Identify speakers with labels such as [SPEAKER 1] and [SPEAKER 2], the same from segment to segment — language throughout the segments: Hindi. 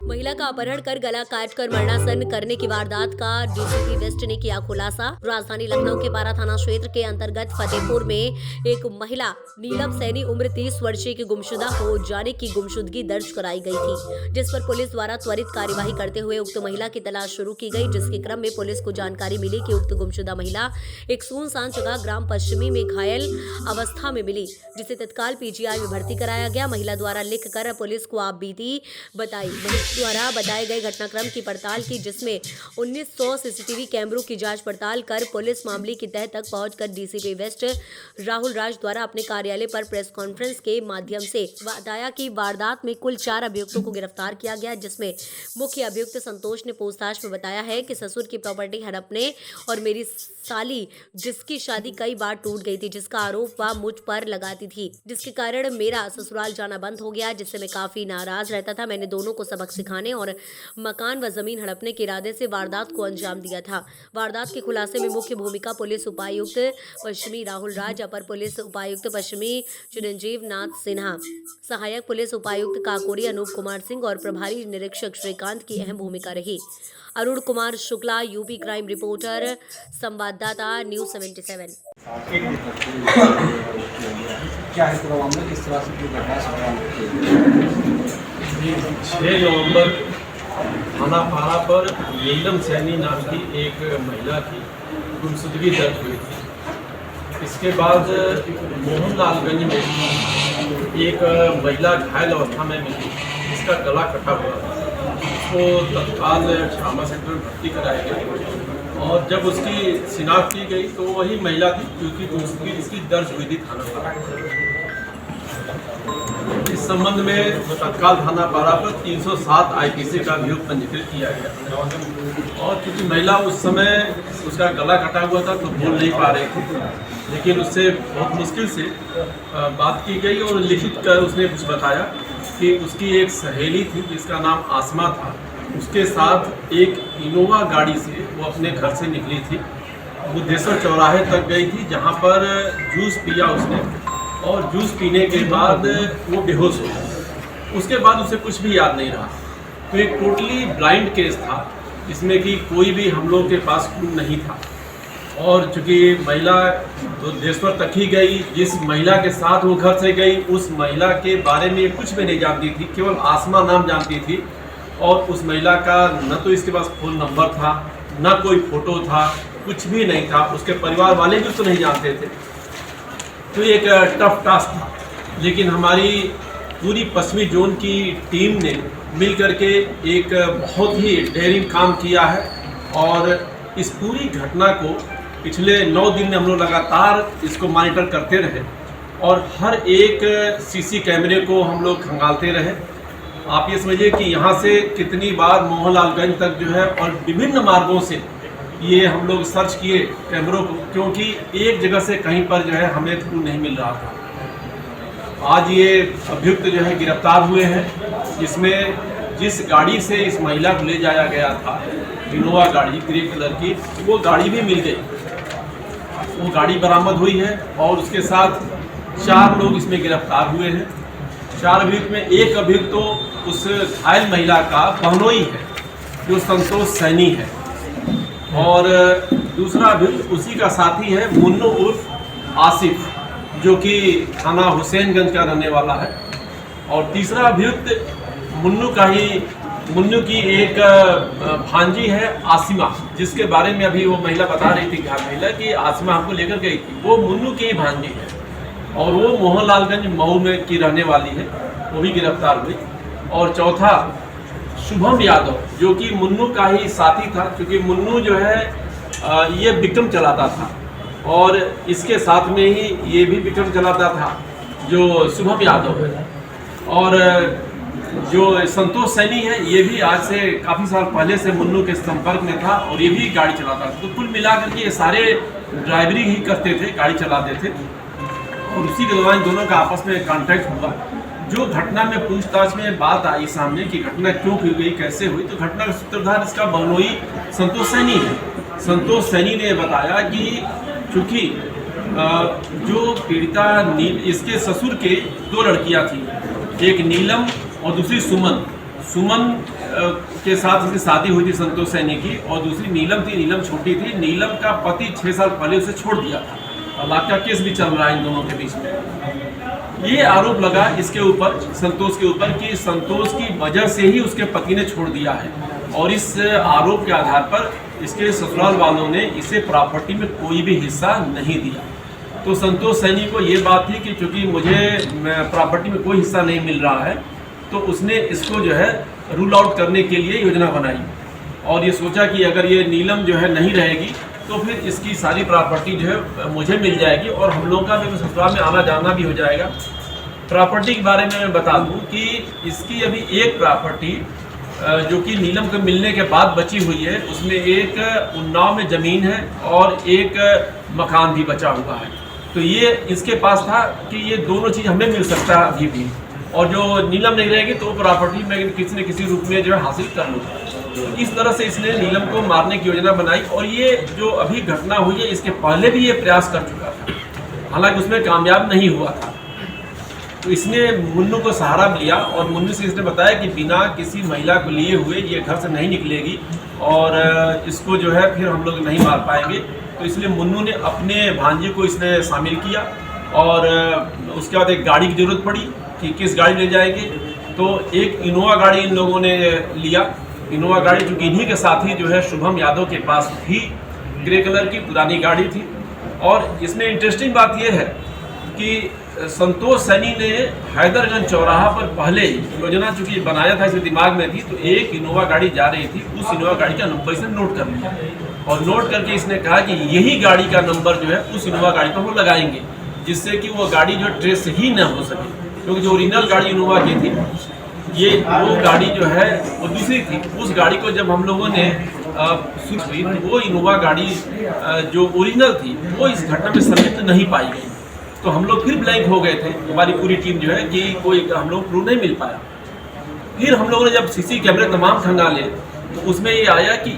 [SPEAKER 1] महिला का अपहरण कर गला काट कर मरणासन करने की वारदात का डीसीपी वेस्ट ने किया खुलासा। राजधानी लखनऊ के बारा थाना क्षेत्र के अंतर्गत फतेहपुर में एक महिला नीलम सैनी उम्र 30 वर्षीय की गुमशुदा हो जाने की गुमशुदगी दर्ज कराई गई थी, जिस पर पुलिस द्वारा त्वरित कार्यवाही करते हुए उक्त महिला की तलाश शुरू की गई। जिसके क्रम में पुलिस को जानकारी मिली कि उक्त गुमशुदा महिला एक सुनसान जगह ग्राम पश्चिमी में घायल अवस्था में मिली, जिसे तत्काल पीजीआई में भर्ती कराया गया। महिला द्वारा लिख कर पुलिस को आप बीती बताई द्वारा बताए गए घटनाक्रम की पड़ताल की, जिसमें 1900 सीसीटीवी कैमरों की जांच पड़ताल कर पुलिस मामले की तह तक पहुंचकर डीसीपी वेस्ट राहुल राज द्वारा अपने कार्यालय पर प्रेस कॉन्फ्रेंस के माध्यम से बताया कि वारदात में कुल 4 अभियुक्तों को गिरफ्तार किया गया, जिसमें मुख्य अभियुक्त संतोष ने पूछताछ में बताया है कि ससुर की प्रॉपर्टी हड़पने और मेरी साली जिसकी शादी कई बार टूट गई थी, जिसका आरोप वह मुझ पर लगाती थी, जिसके कारण मेरा ससुराल जाना बंद हो गया, जिससे मैं काफी नाराज रहता था। मैंने दोनों को सबक सिखाने और मकान व जमीन हड़पने के इरादे से वारदात को अंजाम दिया था। वारदात के खुलासे में मुख्य भूमिका पुलिस उपायुक्त पश्चिमी राहुल राज, अपर पुलिस उपायुक्त पश्चिमी चिरंजीव नाथ सिन्हा, सहायक पुलिस उपायुक्त काकोरी अनूप कुमार सिंह और प्रभारी निरीक्षक श्रीकांत की अहम भूमिका रही। Arun Kumar Shukla, UP crime reporter, संवाददाता न्यूज 77।
[SPEAKER 2] क्या है पूरा मामला, किस तरह से पूरी घटना संभव?
[SPEAKER 3] 6 नवंबर थाना पारा पर नीलम सैनी नाम की एक महिला की गुमशुदगी दर्ज हुई थी। इसके बाद मोहनलालगंज में एक महिला घायल अवस्था में मिली, जिसका गला कटा हुआ था। उसको तत्काल ट्रामा सेंटर में भर्ती कराया गया और जब उसकी शिनाख्त की गई तो वही महिला थी क्योंकि गुमशुदगी इसकी दर्ज हुई थी थाना पारा। इस संबंध में तत्काल थाना पारा पर 307 आईपीसी का अभियोग पंजीकृत किया गया और क्योंकि महिला उस समय उसका गला कटा हुआ था तो बोल नहीं पा रही थी, लेकिन उससे बहुत मुश्किल से बात की गई और लिखित कर उसने कुछ बताया कि उसकी एक सहेली थी जिसका नाम आसमा था, उसके साथ एक इनोवा गाड़ी से वो अपने घर से निकली थी, बुद्धेश्वर चौराहे तक गई थी, जहाँ पर जूस पिया उसने और जूस पीने के बाद वो बेहोश हो गया। उसके बाद उसे कुछ भी याद नहीं रहा। तो एक टोटली ब्लाइंड केस था, जिसमें कि कोई भी हम लोग के पास क्लू नहीं था और चूँकि महिला बुद्धेश्वर तक ही गई, जिस महिला के साथ वो घर से गई उस महिला के बारे में कुछ भी नहीं जानती थी, केवल आसमा नाम जानती थी और उस महिला का न तो इसके पास फ़ोन नंबर था, न कोई फ़ोटो था, कुछ भी नहीं था। उसके परिवार वाले भी तो नहीं जानते थे। तो एक टफ टास्क था, लेकिन हमारी पूरी पश्चिमी जोन की टीम ने मिल करके एक बहुत ही डेयरिंग काम किया है और इस पूरी घटना को पिछले 9 दिन में हम लोग लगातार इसको मॉनिटर करते रहे और हर एक सीसी कैमरे को हम लोग खंगालते रहे। आप ये समझिए कि यहाँ से कितनी बार मोहनलालगंज तक जो है और विभिन्न मार्गों से ये हम लोग सर्च किए कैमरों को, क्योंकि एक जगह से कहीं पर जो है हमें क्लू नहीं मिल रहा था। आज ये अभियुक्त जो है गिरफ्तार हुए हैं, जिसमें जिस गाड़ी से इस महिला को ले जाया गया था, इनोवा गाड़ी ग्रे कलर की, वो गाड़ी भी मिल गई। वो गाड़ी बरामद हुई है और उसके साथ 4 लोग इसमें गिरफ्तार हुए हैं। 4 अभियुक्त में एक अभियुक्त तो उस घायल महिला का बहनोई है, जो संतोष सैनी है, और दूसरा अभियुक्त उसी का साथी है मुन्नू उर्फ आसिफ, जो कि थाना हुसैनगंज का रहने वाला है। और तीसरा अभियुक्त मुन्नू की एक भांजी है आसिमा, जिसके बारे में अभी वो महिला बता रही थी घायल महिला कि आसिमा हमको लेकर गई थी, वो मुन्नू की ही भांजी है और वो मोहनलालगंज मऊ में की रहने वाली है, वो भी गिरफ्तार हुई। और चौथा शुभम यादव, जो कि मुन्नू का ही साथी था, क्योंकि मुन्नू जो है ये विक्रम चलाता था और इसके साथ में ही ये भी विक्रम चलाता था, जो शुभम यादव है। और जो संतोष सैनी है, ये भी आज से काफ़ी साल पहले से मुन्नू के संपर्क में था और ये भी गाड़ी चलाता था। तो कुल मिलाकर के ये सारे ड्राइवरी ही करते थे, गाड़ी चलाते थे और उसी के दौरान दोनों का आपस में कांटेक्ट हुआ। जो घटना में पूछताछ में बात आई सामने कि घटना क्यों हुई गई, कैसे हुई, तो घटना का सूत्रधार इसका बहनोई संतोष सैनी है। संतोष सैनी ने बताया कि चूँकि जो पीड़िता इसके ससुर के 2 लड़कियां थी, एक नीलम और दूसरी सुमन। सुमन के साथ इसकी शादी हुई थी संतोष सैनी की, और दूसरी नीलम थी। नीलम छोटी थी। नीलम का पति 6 साल पहले उसे छोड़ दिया था। तलाक का केस भी चल रहा है इन दोनों के बीच में। ये आरोप लगा इसके ऊपर, संतोष के ऊपर, कि संतोष की वजह से ही उसके पति ने छोड़ दिया है, और इस आरोप के आधार पर इसके ससुराल वालों ने इसे प्रॉपर्टी में कोई भी हिस्सा नहीं दिया। तो संतोष सैनी को ये बात थी कि चूंकि मुझे प्रॉपर्टी में कोई हिस्सा नहीं मिल रहा है, तो उसने इसको जो है रूल आउट करने के लिए योजना बनाई, और ये सोचा कि अगर ये नीलम जो है नहीं रहेगी तो फिर इसकी सारी प्रॉपर्टी जो है मुझे मिल जाएगी, और हम लोगों का भी ससुराल में आना जाना भी हो जाएगा। प्रॉपर्टी के बारे में मैं बता दूं कि इसकी अभी एक प्रॉपर्टी जो कि नीलम को मिलने के बाद बची हुई है, उसमें एक उन्नाव में ज़मीन है और एक मकान भी बचा हुआ है। तो ये इसके पास था कि ये दोनों चीज़ हमें मिल सकता है अभी भी, और जो नीलम नहीं रहेगी तो प्रॉपर्टी में किसी न किसी रूप में जो है हासिल कर लूँगा। तो इस तरह से इसने नीलम को मारने की योजना बनाई, और ये जो अभी घटना हुई है इसके पहले भी ये प्रयास कर चुका था, हालांकि उसमें कामयाब नहीं हुआ था। तो इसने मुन्नू को सहारा लिया, और मुन्नू से इसने बताया कि बिना किसी महिला को लिए हुए ये घर से नहीं निकलेगी, और इसको जो है फिर हम लोग नहीं मार पाएंगे। तो इसलिए मुन्नू ने अपने भांजे को इसने शामिल किया, और उसके बाद एक गाड़ी की ज़रूरत पड़ी कि किस गाड़ी ले जाएंगे। तो एक इनोवा गाड़ी इन लोगों ने लिया। इनोवा गाड़ी जो इन्हीं के साथी जो है शुभम यादव के पास थी, ग्रे कलर की पुरानी गाड़ी थी। और इसमें इंटरेस्टिंग बात यह है कि संतोष सैनी ने हैदरगंज चौराहा पर पहले योजना चूंकि बनाया था, इसके दिमाग में थी, तो एक इनोवा गाड़ी जा रही थी, उस इनोवा गाड़ी का नंबर इसने नोट कर लिया, और नोट करके इसने कहा कि यही गाड़ी का नंबर जो है उस इनोवा गाड़ी पर वो लगाएंगे, जिससे कि वो गाड़ी जो ट्रेस ही न हो सके। क्योंकि जो ओरिजिनल गाड़ी इनोवा की थी, ये वो गाड़ी जो है वो दूसरी थी। उस गाड़ी को जब हम लोगों ने सूच हुई तो वो इनोवा गाड़ी जो ओरिजिनल थी वो इस घटना में संलिप्त नहीं पाई गई। तो हम लोग फिर ब्लैंक हो गए थे, हमारी पूरी टीम जो है, कि कोई हम लोग प्रूव नहीं मिल पाया। फिर हम लोगों ने जब सीसी कैमरे तमाम खंगाले तो उसमें ये आया कि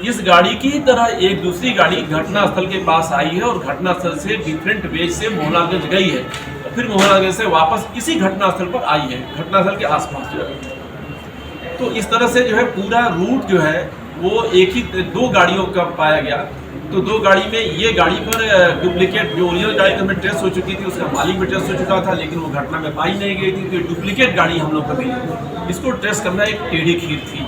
[SPEAKER 3] इस गाड़ी की तरह एक दूसरी गाड़ी घटनास्थल के पास आई है, और घटनास्थल से डिफरेंट वेज से मोहनलालगंज गई है, और फिर मोहनलालगंज से वापस इसी घटनास्थल पर आई है, घटनास्थल के आसपास जो है। तो इस तरह से जो है पूरा रूट जो है वो एक ही 2 गाड़ियों का पाया गया। तो 2 गाड़ी में ये गाड़ी पर डुप्लीकेट जो ओरिजिनल गाड़ी तो हमें ट्रेस हो चुकी थी, उसका मालिक भी ट्रेस हो चुका था, लेकिन वो घटना में पाई नहीं गई थी। तो डुप्लीकेट गाड़ी हम लोग को मिली। इसको ट्रेस करना एक टेढ़ी खीर थी,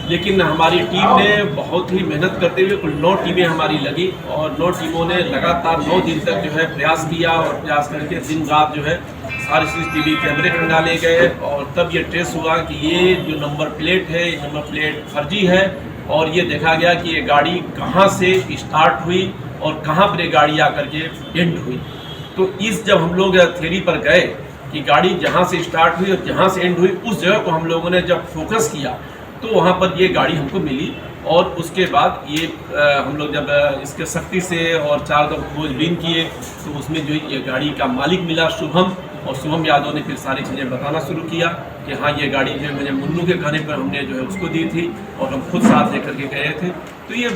[SPEAKER 3] लेकिन हमारी टीम ने बहुत ही मेहनत करते हुए कुल 9 टीमें हमारी लगी, और 9 टीमों ने लगातार 9 दिन तक जो है प्रयास किया, और प्रयास करके दिन रात जो है सारे CCTV कैमरे खंगाले गए, और तब ये ट्रेस हुआ कि ये जो नंबर प्लेट है, ये नंबर प्लेट फर्जी है। और ये देखा गया कि ये गाड़ी कहाँ से स्टार्ट हुई और कहाँ पर ये गाड़ी आकर के एंड हुई। तो इस जब हम लोग थ्योरी पर गए कि गाड़ी जहाँ से स्टार्ट हुई और जहाँ से एंड हुई, उस जगह को हम लोगों ने जब फोकस किया तो वहाँ पर ये गाड़ी हमको मिली। और उसके बाद ये हम लोग जब इसके सख्ती से और चारों तरफ खोजबीन किए तो उसमें जो ये गाड़ी का मालिक मिला शुभम, और शुभम यादव ने फिर सारी चीज़ें बताना शुरू किया कि हाँ ये गाड़ी जो है मुझे मुन्नू के कहने पर हमने जो है उसको दी थी, और हम खुद साथ लेकर के गए थे। तो ये